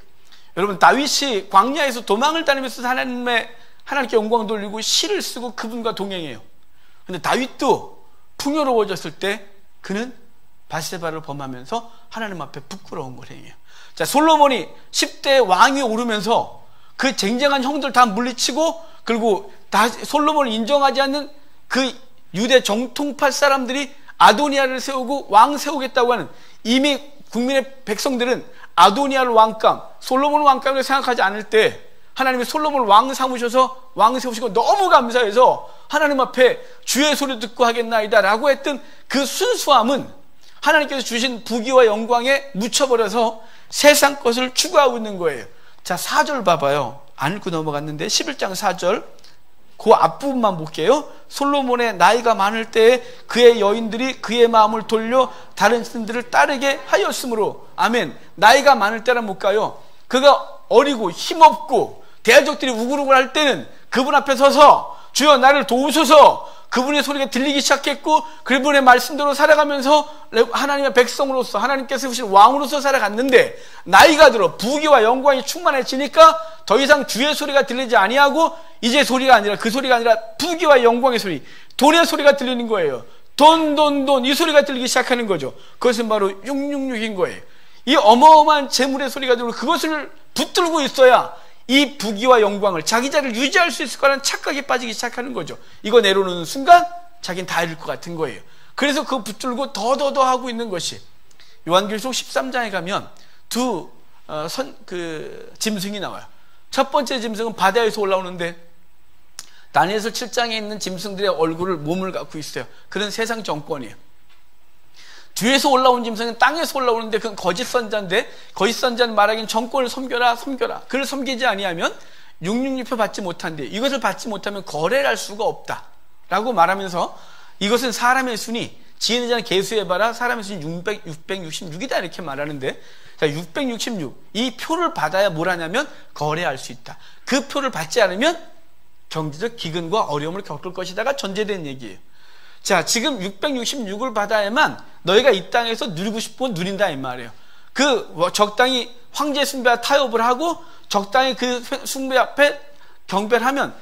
여러분, 다윗이 광야에서 도망을 다니면서 하나님께 영광 돌리고 시를 쓰고 그분과 동행해요. 근데 다윗도 풍요로워졌을 때 그는 바세바를 범하면서 하나님 앞에 부끄러운 걸 행해요. 자, 솔로몬이 10대 왕이 오르면서 그 쟁쟁한 형들 다 물리치고 그리고 다 솔로몬을 인정하지 않는 그 유대 정통파 사람들이 아도니아를 세우고 왕 세우겠다고 하는, 이미 국민의 백성들은 아도니아를 왕감, 솔로몬을 왕감으로 생각하지 않을 때 하나님이 솔로몬을 왕 삼으셔서 왕 세우시고 너무 감사해서 하나님 앞에 주의 소리 듣고 하겠나이다 라고 했던 그 순수함은 하나님께서 주신 부귀와 영광에 묻혀버려서 세상 것을 추구하고 있는 거예요. 자, 4절 봐봐요. 안 읽고 넘어갔는데 11장 4절 그 앞부분만 볼게요. 솔로몬의 나이가 많을 때에 그의 여인들이 그의 마음을 돌려 다른 신들을 따르게 하였으므로. 아멘. 나이가 많을 때란 뭘까요? 그가 어리고 힘없고 대적들이 우글우글 할 때는 그분 앞에 서서 주여 나를 도우소서, 그분의 소리가 들리기 시작했고 그분의 말씀대로 살아가면서 하나님의 백성으로서 하나님께서 세우신 왕으로서 살아갔는데, 나이가 들어 부귀와 영광이 충만해지니까 더 이상 주의 소리가 들리지 아니하고 이제 소리가 아니라 그 소리가 아니라 부귀와 영광의 소리, 돈의 소리가 들리는 거예요. 돈 이 소리가 들리기 시작하는 거죠. 그것은 바로 666인 거예요. 이 어마어마한 재물의 소리가 들고 그것을 붙들고 있어야 이 부귀와 영광을, 자기 자리를 유지할 수 있을 거라는 착각에 빠지기 시작하는 거죠. 이거 내려놓는 순간 자기는 다 잃을 것 같은 거예요. 그래서 그거 붙들고 더더더 하고 있는 것이, 요한계시록 13장에 가면 두 짐승이 나와요. 첫 번째 짐승은 바다에서 올라오는데 다니엘서 7장에 있는 짐승들의 얼굴을, 몸을 갖고 있어요. 그런 세상 정권이에요. 뒤에서 올라온 짐승은 땅에서 올라오는데 그건 거짓 선자인데, 거짓 선자는 말하기는 정권을 섬겨라. 그를 섬기지 아니하면 666표 받지 못한대. 이것을 받지 못하면 거래를 할 수가 없다 라고 말하면서, 이것은 사람의 순위, 지혜는 자는 계수해봐라, 사람의 순위 666이다 이렇게 말하는데, 자, 666, 이 표를 받아야 뭘 하냐면 거래할 수 있다. 그 표를 받지 않으면 경제적 기근과 어려움을 겪을 것이다가 전제된 얘기예요. 자, 지금 666을 받아야만 너희가 이 땅에서 누리고 싶은 누린다 이 말이에요. 적당히 황제 숭배와 타협을 하고 적당히 그 숭배 앞에 경배를 하면,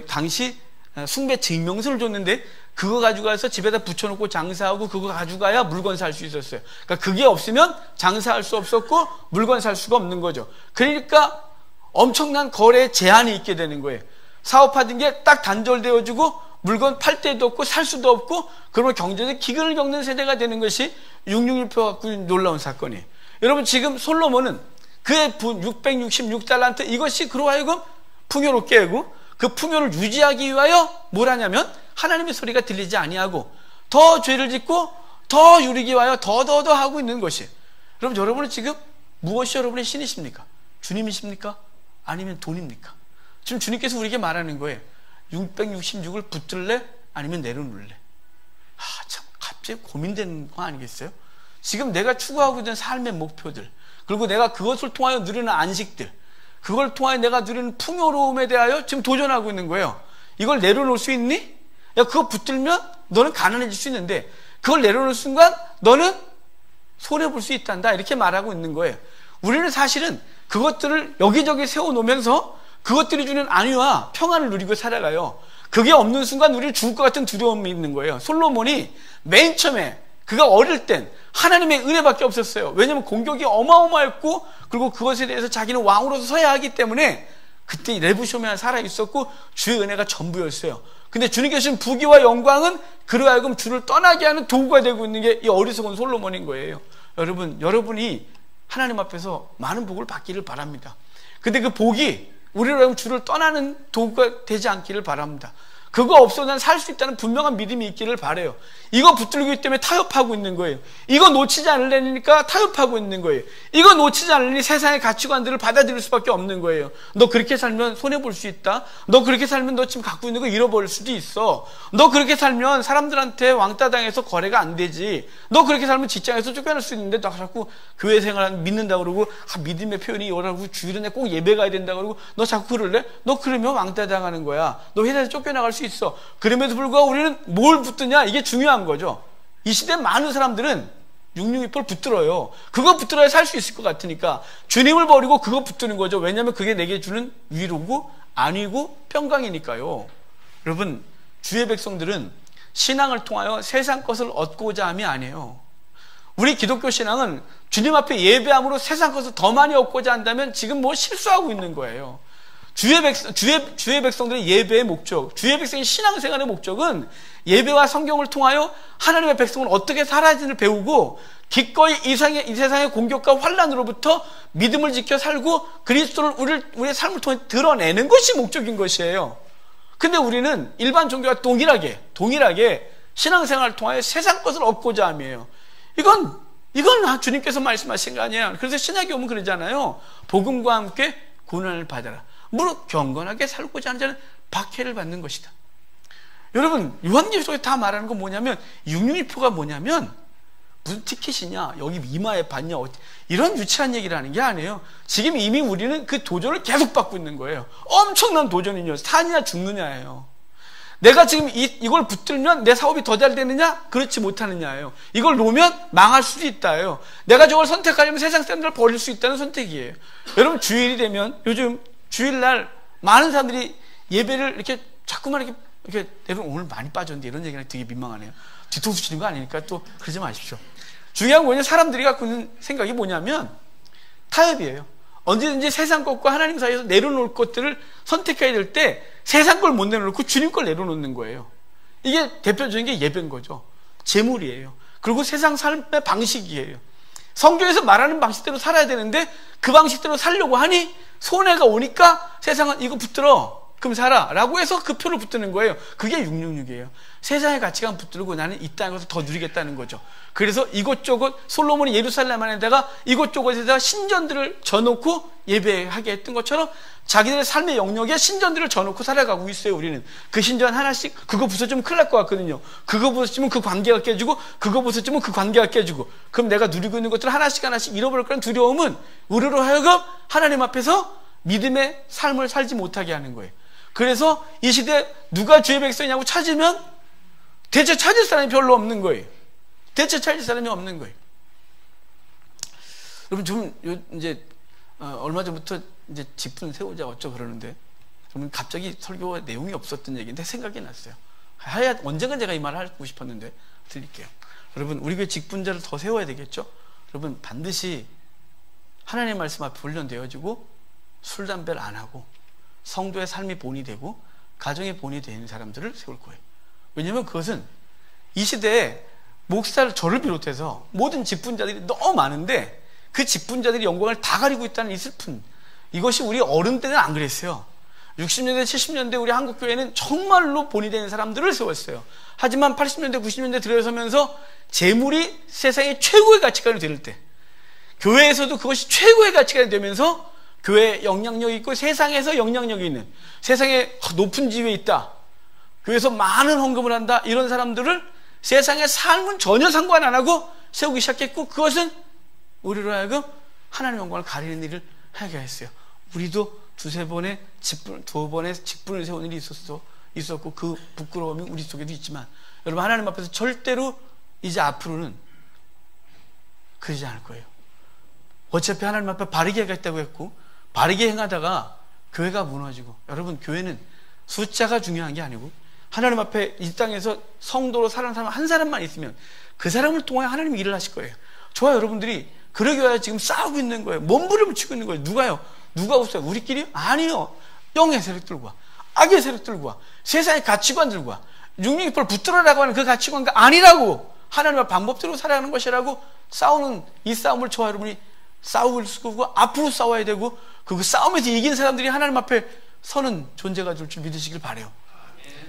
당시 숭배 증명서를 줬는데 그거 가져가서 집에다 붙여놓고 장사하고 그거 가져가야 물건 살 수 있었어요. 그러니까 그게 없으면 장사할 수 없었고 물건 살 수가 없는 거죠. 그러니까 엄청난 거래에 제한이 있게 되는 거예요. 사업하던 게 딱 단절되어지고 물건 팔 데도 없고 살 수도 없고, 그러면 경제적 기근을 겪는 세대가 되는 것이 666표 갖고 놀라운 사건이에요. 여러분, 지금 솔로몬은 그의 666달란트, 이것이 그로 하여금 풍요롭게 하고 그 풍요를 유지하기 위하여 뭘 하냐면 하나님의 소리가 들리지 아니하고 더 죄를 짓고 더 유리기 위하여 더더더 하고 있는 것이에요. 여러분은 지금 무엇이 여러분의 신이십니까? 주님이십니까? 아니면 돈입니까? 지금 주님께서 우리에게 말하는 거예요. 666을 붙들래? 아니면 내려놓을래? 참 갑자기 고민되는 거 아니겠어요? 지금 내가 추구하고 있는 삶의 목표들, 그리고 내가 그것을 통하여 누리는 안식들, 그걸 통하여 내가 누리는 풍요로움에 대하여 지금 도전하고 있는 거예요. 이걸 내려놓을 수 있니? 야, 그거 붙들면 너는 가난해질 수 있는데 그걸 내려놓을 순간 너는 손해볼 수 있단다, 이렇게 말하고 있는 거예요. 우리는 사실은 그것들을 여기저기 세워놓으면서 그것들이 주는 안위와 평안을 누리고 살아가요. 그게 없는 순간 우리는 죽을 것 같은 두려움이 있는 거예요. 솔로몬이 맨 처음에 그가 어릴 땐 하나님의 은혜밖에 없었어요. 왜냐하면 공격이 어마어마했고, 그리고 그것에 대해서 자기는 왕으로서 서야 하기 때문에 그때 레부쇼메가 살아있었고 주의 은혜가 전부였어요. 근데 주님께서 주신 부귀와 영광은 그로 하여금 주를 떠나게 하는 도구가 되고 있는 게 이 어리석은 솔로몬인 거예요. 여러분이 하나님 앞에서 많은 복을 받기를 바랍니다. 근데 그 복이 우리로 하여금 주를 떠나는 도구가 되지 않기를 바랍니다. 그거 없어 난 살 수 있다는 분명한 믿음이 있기를 바라요. 이거 붙들고 있기 때문에 타협하고 있는 거예요. 이거 놓치지 않으려니까 타협하고 있는 거예요. 이거 놓치지 않으니 세상의 가치관들을 받아들일 수밖에 없는 거예요. 너 그렇게 살면 손해볼 수 있다. 너 그렇게 살면 너 지금 갖고 있는 거 잃어버릴 수도 있어. 너 그렇게 살면 사람들한테 왕따 당해서 거래가 안 되지. 너 그렇게 살면 직장에서 쫓겨날 수 있는데 너 자꾸 교회 생활 믿는다고 그러고 믿음의 표현이 뭐라고 주일에 꼭 예배 가야 된다고 그러고 너 자꾸 그럴래? 너 그러면 왕따 당하는 거야. 너 회사에서 쫓겨나갈 수 있어. 그럼에도 불구하고 우리는 뭘 붙드냐, 이게 중요한 거죠. 이 시대 많은 사람들은 666을 붙들어요. 그거 붙들어야 살 수 있을 것 같으니까 주님을 버리고 그거 붙드는 거죠. 왜냐하면 그게 내게 주는 위로고 안위고 평강이니까요. 여러분, 주의 백성들은 신앙을 통하여 세상 것을 얻고자 함이 아니에요. 우리 기독교 신앙은 주님 앞에 예배함으로 세상 것을 더 많이 얻고자 한다면 지금 뭐 실수하고 있는 거예요. 주의 백성들의 예배의 목적, 주의 백성의 신앙생활의 목적은 예배와 성경을 통하여 하나님의 백성을 어떻게 살아야지를 배우고 기꺼이 이 세상의 공격과 환난으로부터 믿음을 지켜 살고 그리스도를 우리의 삶을 통해 드러내는 것이 목적인 것이에요. 근데 우리는 일반 종교와 동일하게 신앙생활을 통하여 세상 것을 얻고자 함이에요. 이건 주님께서 말씀하신 거 아니에요. 그래서 신약에 오면 그러잖아요. 복음과 함께 고난을 받아라. 무릇 경건하게 살고자 하는 자는 박해를 받는 것이다. 여러분, 요한계시록에 다 말하는 건 뭐냐면, 666표가 뭐냐면 무슨 티켓이냐, 여기 이마에 받냐, 이런 유치한 얘기를 하는 게 아니에요. 지금 이미 우리는 그 도전을 계속 받고 있는 거예요. 엄청난 도전이요. 사느냐 죽느냐예요. 내가 지금 이걸 붙들면 내 사업이 더 잘 되느냐, 그렇지 못하느냐예요. 이걸 놓으면 망할 수도 있다예요. 내가 저걸 선택하려면 세상 사람들을 버릴 수 있다는 선택이에요. 여러분, 주일이 되면, 요즘 주일날 많은 사람들이 예배를 이렇게 자꾸만 이렇게 여러분 오늘 많이 빠졌는데 이런 얘기는 되게 민망하네요. 뒤통수 치는 거 아니니까 또 그러지 마십시오. 중요한 거는 사람들이 갖고 있는 생각이 뭐냐면 타협이에요. 언제든지 세상 것과 하나님 사이에서 내려놓을 것들을 선택해야 될 때 세상 걸 못 내려놓고 주님 걸 내려놓는 거예요. 이게 대표적인 게 예배인 거죠. 재물이에요. 그리고 세상 삶의 방식이에요. 성경에서 말하는 방식대로 살아야 되는데 그 방식대로 살려고 하니 손해가 오니까 세상은 이거 붙들어 그럼 살아 라고 해서 그 표를 붙드는 거예요. 그게 666이에요. 세상의 가치관 붙들고 나는 이 땅에서 더 누리겠다는 거죠. 그래서 이곳저곳 솔로몬이 예루살렘 안에다가 이곳저곳에다가 신전들을 져놓고 예배하게 했던 것처럼 자기들의 삶의 영역에 신전들을 져놓고 살아가고 있어요. 우리는 그 신전 하나씩, 그거 부서지면 큰일 날 것 같거든요. 그거 부서지면 그 관계가 깨지고 그거 부서지면 그 관계가 깨지고, 그럼 내가 누리고 있는 것들을 하나씩 잃어버릴 거라는 두려움은 우리로 하여금 하나님 앞에서 믿음의 삶을 살지 못하게 하는 거예요. 그래서 이 시대에 누가 주의 백성이냐고 찾으면 대체 찾을 사람이 별로 없는 거예요. 대체 찾을 사람이 없는 거예요. 여러분, 이제 얼마 전부터 이제 직분 세우자 어쩌고 그러는데, 저는 갑자기 설교 내용이 없었던 얘기인데 생각이 났어요. 언젠가 제가 이 말을 하고 싶었는데 드릴게요. 여러분, 우리 교회 직분자를 더 세워야 되겠죠? 여러분, 반드시 하나님의 말씀 앞에 훈련되어지고 술, 담배를 안 하고 성도의 삶이 본이 되고 가정의 본이 되는 사람들을 세울 거예요. 왜냐하면 그것은 이 시대에 목사를 저를 비롯해서 모든 직분자들이 너무 많은데 그 직분자들이 영광을 다 가리고 있다는 이 슬픈, 이것이 우리 어른 때는 안 그랬어요. 60년대 70년대 우리 한국교회는 정말로 본이 되는 사람들을 세웠어요. 하지만 80년대 90년대 들어서면서 재물이 세상의 최고의 가치관이 될 때, 교회에서도 그것이 최고의 가치관이 되면서 교회에 영향력이 있고 세상에서 영향력이 있는, 세상에 높은 지위에 있다, 교회에서 많은 헌금을 한다, 이런 사람들을 세상의 삶은 전혀 상관 안 하고 세우기 시작했고, 그것은 우리로 하여금 하나님의 영광을 가리는 일을 하게 했어요. 우리도 두어 번의 직분을 세운 일이 있었고 그 부끄러움이 우리 속에도 있지만, 여러분, 하나님 앞에서 절대로 이제 앞으로는 그러지 않을 거예요. 어차피 하나님 앞에 바르게 하겠다고 했고 바르게 행하다가 교회가 무너지고, 여러분, 교회는 숫자가 중요한 게 아니고 하나님 앞에 이 땅에서 성도로 살아가는 사람 한 사람만 있으면 그 사람을 통해 하나님이 일을 하실 거예요. 저와 여러분들이 그러기 위하여 지금 싸우고 있는 거예요. 몸부림을 붙이고 있는 거예요. 누가요? 누가 없어요? 우리끼리? 아니요. 영의 세력들과 악의 세력들과 세상의 가치관들과 668을 붙들어라고 하는 그 가치관과 아니라고, 하나님의 방법대로 살아가는 것이라고 싸우는 이 싸움을 저와 여러분이 싸울 수 있고 앞으로 싸워야 되고, 그 싸움에서 이긴 사람들이 하나님 앞에 서는 존재가 될 줄 믿으시길 바라요.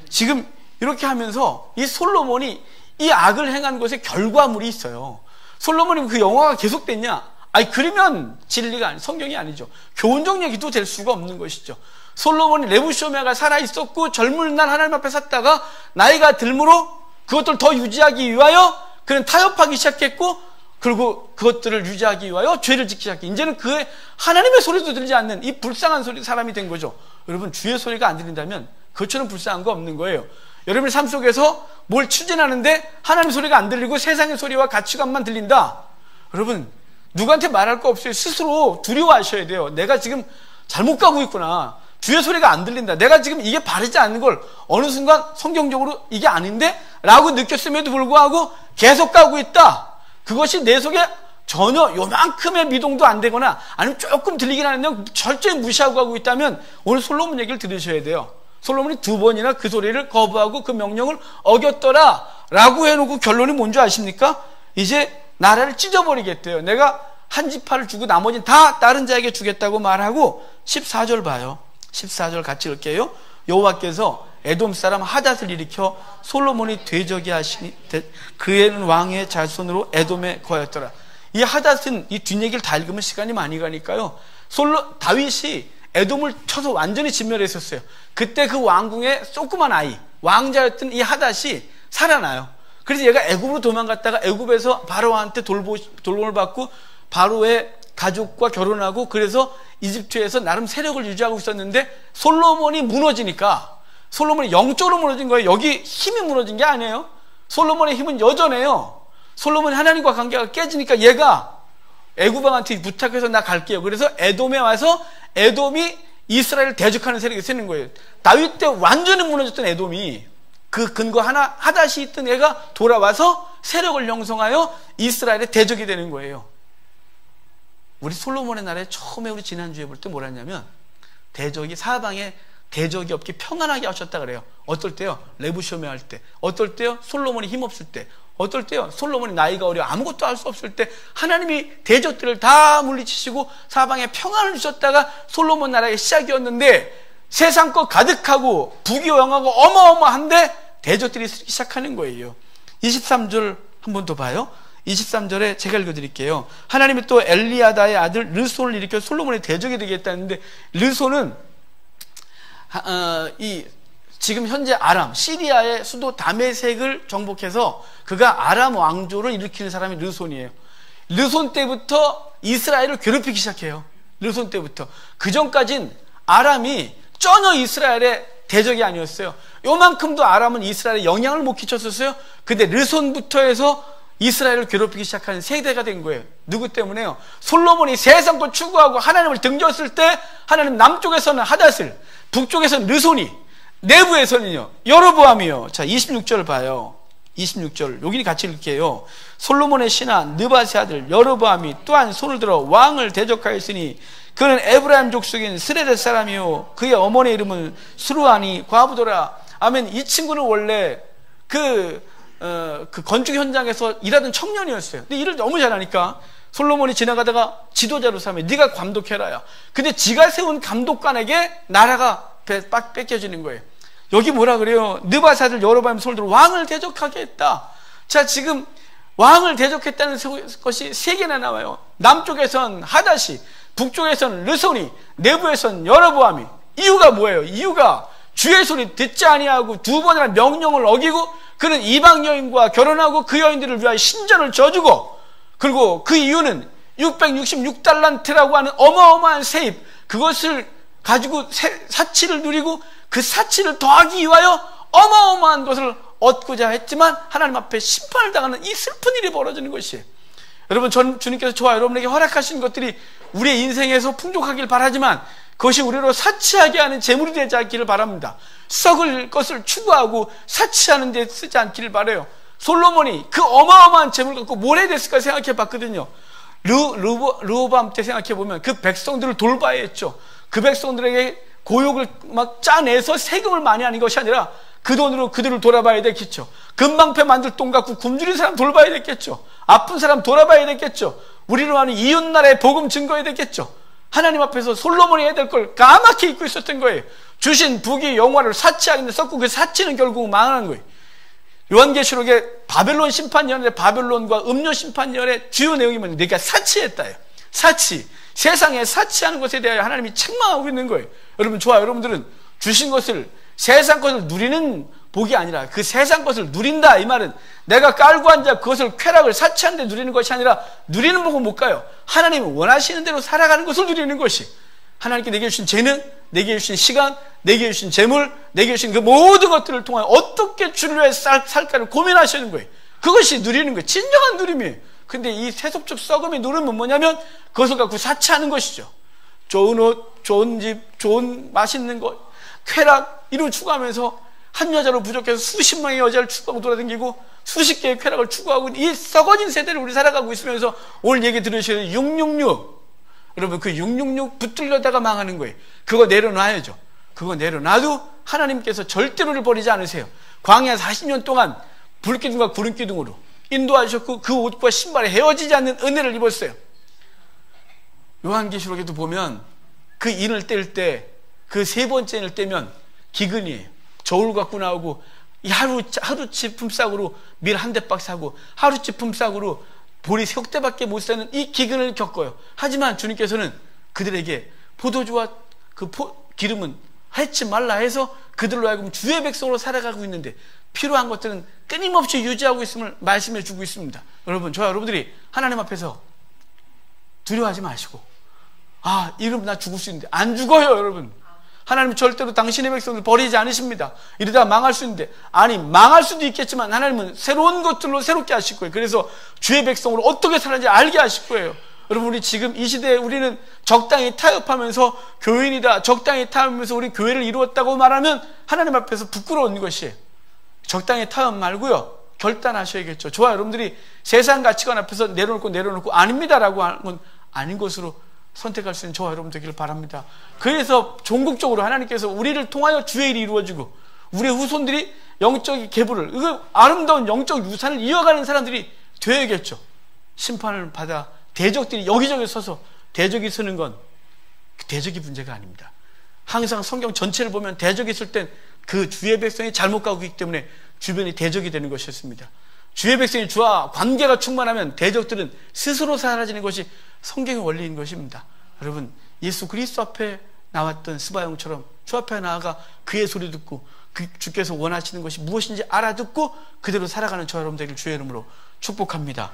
지금 이렇게 하면서 이 솔로몬이 이 악을 행한 것에 결과물이 있어요. 솔로몬이 그 영화가 계속됐냐? 아니, 그러면 진리가 성경이 아니죠. 교훈적 얘기도 될 수가 없는 것이죠. 솔로몬이 레부쇼메가 살아있었고 젊은 날 하나님 앞에 섰다가 나이가 들므로 그것들을 더 유지하기 위하여 그는 타협하기 시작했고, 그리고 그것들을 유지하기 위하여 죄를 짓기 시작해. 이제는 그 하나님의 소리도 들리지 않는 이 불쌍한 사람이 된 거죠. 여러분, 주의 소리가 안 들린다면 그것처럼 불쌍한 거 없는 거예요. 여러분의 삶 속에서 뭘 추진하는데 하나님의 소리가 안 들리고 세상의 소리와 가치관만 들린다. 여러분, 누구한테 말할 거 없어요. 스스로 두려워하셔야 돼요. 내가 지금 잘못 가고 있구나. 주의 소리가 안 들린다. 내가 지금 이게 바르지 않는 걸 어느 순간 성경적으로 이게 아닌데? 라고 느꼈음에도 불구하고 계속 가고 있다. 그것이 내 속에 전혀 요만큼의 미동도 안 되거나 아니면 조금 들리긴 하는데 철저히 무시하고 가고 있다면 오늘 솔로몬 얘기를 들으셔야 돼요. 솔로몬이 2번이나 그 소리를 거부하고 그 명령을 어겼더라 라고 해놓고 결론이 뭔지 아십니까? 이제 나라를 찢어버리겠대요. 내가 한 지파를 주고 나머지는 다 다른 자에게 주겠다고 말하고, 14절 봐요. 14절 같이 읽게요. 여호와께서 에돔 사람 하닷을 일으켜 솔로몬이 되저게 하시니 그애는 왕의 자손으로 에돔에 거하였더라. 이 하닷은 이 뒷얘기를 다 읽으면 시간이 많이 가니까요. 다윗이 에돔을 쳐서 완전히 진멸했었어요. 그때 그 왕궁의 조그만 아이, 왕자였던 이 하닷이 살아나요. 그래서 얘가 애굽으로 도망갔다가 애굽에서 바로한테 돌봄을 받고 바로의 가족과 결혼하고, 그래서 이집트에서 나름 세력을 유지하고 있었는데 솔로몬이 무너지니까, 솔로몬이 영적으로 무너진 거예요. 여기 힘이 무너진 게 아니에요. 솔로몬의 힘은 여전해요. 솔로몬이 하나님과 관계가 깨지니까 얘가 애굽 왕한테 부탁해서 나 갈게요. 그래서 에돔에 와서 에돔이 이스라엘을 대적하는 세력이 생긴 거예요. 다윗 때 완전히 무너졌던 에돔이, 그 근거 하나 하닷이 있던 애가 돌아와서 세력을 형성하여 이스라엘의 대적이 되는 거예요. 우리 솔로몬의 날에 처음에 우리 지난주에 볼 때 뭐라 했냐면, 대적이 사방에 대적이 없게 평안하게 하셨다 그래요. 어떨 때요? 레부시오메 할 때, 어떨 때요? 솔로몬이 힘없을 때, 어떨 때요? 솔로몬이 나이가 어려 아무것도 할 수 없을 때 하나님이 대적들을 다 물리치시고 사방에 평안을 주셨다가 솔로몬 나라의 시작이었는데, 세상 것 가득하고 부귀영화가 어마어마한데 대적들이 쓰기 시작하는 거예요. 23절 한 번 더 봐요. 23절에 제가 읽어드릴게요. 하나님이 또 엘리야다의 아들 르손을 일으켜 솔로몬의 대적이 되겠다는데, 르손은 지금 현재 아람, 시리아의 수도 다메섹을 정복해서 그가 아람 왕조를 일으키는 사람이 르손이에요. 르손 때부터 이스라엘을 괴롭히기 시작해요. 르손 때부터. 그 전까진 아람이 전혀 이스라엘의 대적이 아니었어요. 요만큼도 아람은 이스라엘에 영향을 못 끼쳤었어요. 근데 르손부터 해서 이스라엘을 괴롭히기 시작하는 세대가 된 거예요. 누구 때문에요? 솔로몬이 세상도 추구하고 하나님을 등졌을 때 하나님 남쪽에서는 하닷을, 북쪽에서는 르손이, 내부에서는요 여로보암이요. 자, 26절 봐요. 26절 여기 같이 읽게요. 솔로몬의 신하 느바세 아들 여로보암이 또한 손을 들어 왕을 대적하였으니 그는 에브라임 족속인 스레데 사람이요 그의 어머니의 이름은 스루아니 과부더라. 아멘. 이 친구는 원래 그 건축 현장에서 일하던 청년이었어요. 근데 일을 너무 잘하니까 솔로몬이 지나가다가 지도자로 삼아 네가 감독해라야. 근데 지가 세운 감독관에게 나라가 뺏겨지는 거예요. 여기 뭐라 그래요? 느바세 아들 여로보암 손을 들어 왕을 대적하게 했다. 자, 지금 왕을 대적했다는 것이 세 개나 나와요. 남쪽에선 하닷이, 북쪽에선 르손이, 내부에선 여로보암이. 이유가 뭐예요? 이유가 주의 소리 듣지 아니하고 두 번이나 명령을 어기고, 그는 이방 여인과 결혼하고 그 여인들을 위하여 신전을 져주고, 그리고 그 이유는 666달란트라고 하는 어마어마한 세입, 그것을 가지고 사치를 누리고 그 사치를 더하기 위하여 어마어마한 것을 얻고자 했지만 하나님 앞에 심판을 당하는 이 슬픈 일이 벌어지는 것이에요. 여러분, 주님께서 저와 여러분에게 허락하신 것들이 우리의 인생에서 풍족하길 바라지만 그것이 우리로 사치하게 하는 재물이 되지 않기를 바랍니다. 썩을 것을 추구하고 사치하는 데 쓰지 않기를 바라요. 솔로몬이 그 어마어마한 재물을 갖고 뭘 해야 됐을까 생각해 봤거든요. 르호보암 때 생각해 보면 그 백성들을 돌봐야 했죠. 그 백성들에게 고욕을 막 짜내서 세금을 많이 하는 것이 아니라 그 돈으로 그들을 돌아봐야 됐겠죠. 금방패 만들 돈 갖고 굶주린 사람 돌봐야 됐겠죠. 아픈 사람 돌아봐야 됐겠죠. 우리로 하는 이웃나라의 복음 증거해야 됐겠죠. 하나님 앞에서 솔로몬이 해야 될 걸 까맣게 잊고 있었던 거예요. 주신 부귀 영화를 사치하는데 썼고 그 사치는 결국 망하는 거예요. 요한계시록에 바벨론 심판위원회, 바벨론과 음료 심판위원회 주요 내용이 뭐냐면 내가 사치했다요. 사치. 세상에 사치하는 것에 대하여 하나님이 책망하고 있는 거예요. 여러분, 저와 여러분들은 주신 것을, 세상 것을 누리는 복이 아니라 그 세상 것을 누린다, 이 말은 내가 깔고 앉아 그것을 쾌락을 사치하는 데 누리는 것이 아니라 누리는 복은 못 가요. 하나님이 원하시는 대로 살아가는 것을 누리는 것이, 하나님께 내게 주신 재능, 내게 주신 시간, 내게 주신 재물, 내게 주신 그 모든 것들을 통하여 어떻게 주를 위해 살까를 고민하시는 거예요. 그것이 누리는 거예요. 진정한 누림이에요. 근데 이 세속적 썩음의 누름은 뭐냐면 그것을 갖고 사치하는 것이죠. 좋은 옷, 좋은 집, 좋은 맛있는 것, 쾌락 이런 추구하면서 한 여자로 부족해서 수십 명의 여자를 추구하고 돌아다니고 수십 개의 쾌락을 추구하고 이 썩어진 세대를 우리 살아가고 있으면서 오늘 얘기 들으셔야 666. 여러분, 그 666 붙들려다가 망하는 거예요. 그거 내려놔야죠. 그거 내려놔도 하나님께서 절대로 를 버리지 않으세요. 광야 40년 동안 불기둥과 구름기둥으로 인도하셨고 그 옷과 신발에 헤어지지 않는 은혜를 입었어요. 요한계시록에도 보면 그 인을 뗄 때, 그 세 번째 인을 떼면 기근이에요. 저울 갖고 나오고 하루치 품삯으로 밀 한 대박 사고 하루치 품삯으로 보리 석 대밖에 못 사는 이 기근을 겪어요. 하지만 주님께서는 그들에게 포도주와 그 기름은 해치 말라 해서 그들로 하여금 주의 백성으로 살아가고 있는데 필요한 것들은 끊임없이 유지하고 있음을 말씀해 주고 있습니다. 여러분, 저와 여러분들이 하나님 앞에서 두려워하지 마시고, 이러면 나 죽을 수 있는데 안 죽어요. 여러분, 하나님은 절대로 당신의 백성을 버리지 않으십니다. 이러다가 망할 수 있는데, 망할 수도 있겠지만 하나님은 새로운 것들로 새롭게 하실 거예요. 그래서 주의 백성으로 어떻게 살았는지 알게 하실 거예요. 여러분, 우리 지금 이 시대에 우리는 적당히 타협하면서 교인이다, 적당히 타협하면서 우리 교회를 이루었다고 말하면 하나님 앞에서 부끄러운 것이에요. 적당히 타협 말고요, 결단하셔야겠죠. 저와 여러분들이 세상 가치관 앞에서 내려놓고 아닙니다라고 하는 건 아닌 것으로 선택할 수 있는 저와 여러분 되기를 바랍니다. 그래서 종국적으로 하나님께서 우리를 통하여 주의 일이 이루어지고 우리의 후손들이 영적 계보를, 아름다운 영적 유산을 이어가는 사람들이 되어야겠죠. 심판을 받아 대적들이 여기저기 서서 대적이 서는 건 대적이 문제가 아닙니다. 항상 성경 전체를 보면 대적이 있을 땐 그 주의 백성이 잘못 가고 있기 때문에 주변이 대적이 되는 것이었습니다. 주의 백성이 주와 관계가 충만하면 대적들은 스스로 사라지는 것이 성경의 원리인 것입니다. 여러분, 예수 그리스도 앞에 나왔던 스바용처럼 주 앞에 나아가 그의 소리 듣고 주께서 원하시는 것이 무엇인지 알아듣고 그대로 살아가는 저 여러분 되길 주의 이름으로 축복합니다.